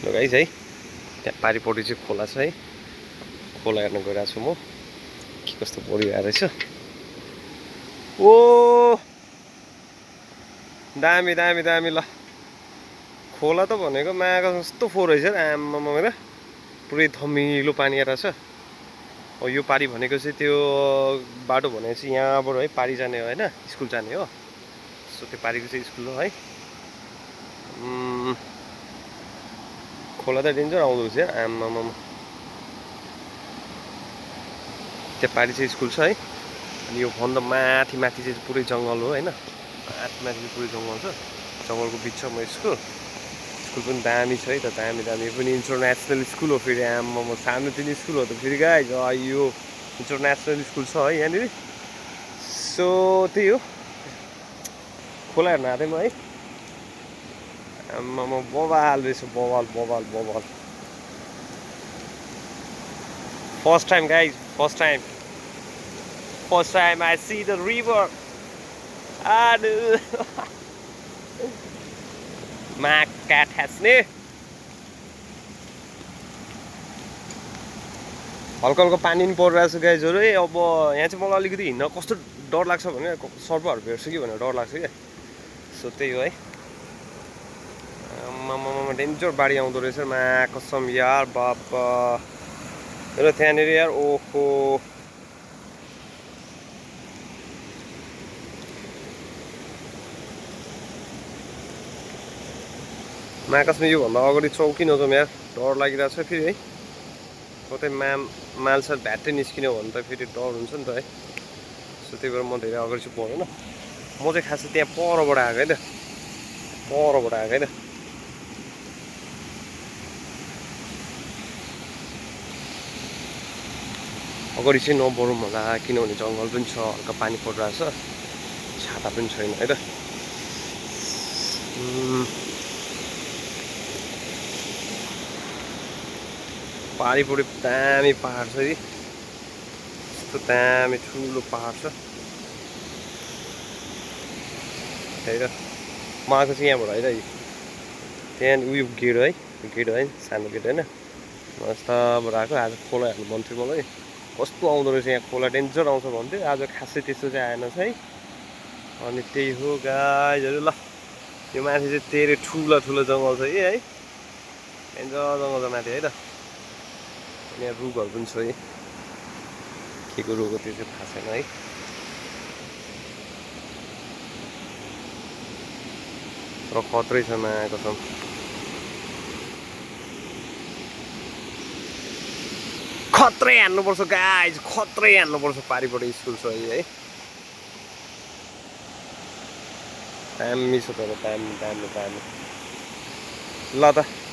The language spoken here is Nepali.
ल गाइस है त्यहाँ पारिपट्टि चाहिँ खोला छ है खोला हेर्न गइरहेको छु म के कस्तो परिरहेको रहेछ ओ दामी दामी दामी ल खोला त भनेको मागा जस्तो फोहोर रहेछ आम्मामा हेर पुरै थमिलो पानी आएर छ यो पारी भनेको चाहिँ त्यो बाटो भनेको चाहिँ यहाँबाट है पारी जाने हो होइन स्कुल जाने हो सो त्यो पारीको चाहिँ स्कुल हो है खोला त डेन्जर आउँदो रहेछ यार आम्मामा त्यहाँ पारी चाहिँ स्कुल छ है अनि यो भन्दा माथि माथि चाहिँ पुरै जङ्गल हो होइन माथि माथि चाहिँ पुरै जङ्गल छ जङ्गलको बिचमा स्कुल स्कुल पनि दामी छ है त दामी दामी पनि इन्टरनेसनल स्कुल हो फेरि आम्मामा सानोतिनो स्कुल हो त फेरि गाइज यो इन्टरनेसनल स्कुल छ है यहाँनिर सो त्यही हो खोला हेर्न आएको थिएँ म है आम्मामा बवाल रहेछ बवाल बवाल बवाल first time guys first time I see the river aduh माका ठ्यास्ने हल्का हल्का पानी पनि परिरहेको छ गाइजहरू है अब यहाँ चाहिँ मलाई अलिकति हिँड्न कस्तो डर लाग्छ भने सर्पहरू भेट्छ कि भनेर डर लाग्छ क्या सो त्यही हो है आम्मामा डेन्जर बाढी आउँदो रहेछ मा कसम यार बाबा र त्यहाँनिर यार ओहो माकसमा योभन्दा अगाडि चौकी नजाउँ यार डर लागिरहेको छ फेरि है कतै मालसाल भ्याट्टै निस्किने हो भने त फेरि डर हुन्छ नि त है सो त्यही भएर म धेरै अगाडि चाहिँ परेन म चाहिँ खास त्यहाँ परबाट आएको है त परबाट आएको है त अगाडि चाहिँ नबढौँ होला किनभने जङ्गल पनि छ हल्का पानी परिरहेको छ छाता पनि छैन है त पारिपट्टि दामी पहाड छ है यस्तो दामी ठुलो पहाड छ त्यही त म आएको चाहिँ यहाँबाट है त त्यहाँ उयो गेट है सानो गेट होइन म यताबाट आएको आज खोला हेर्नु मन थियो मलाई कस्तो आउँदो रहेछ यहाँ खोला डेन्जर आउँछ भन्थ्यो आज खासै त्यस्तो चाहिँ आएन है अनि त्यही हो गाइजहरू ल यो माथि चाहिँ धेरै ठुलो ठुलो जङ्गल छ है डेन्जर जङ्गल छ माथि है त यहाँ रुखहरू पनि छ है के को रुख हो त्यो चाहिँ थाहा छैन है र खत्रै छ माको कसम खत्रै हान्नुपर्छ गाइज खत्रै हान्नुपर्छ पारिपट्टि स्कुल छ है दामी छ तर दामी दामी दामी ल त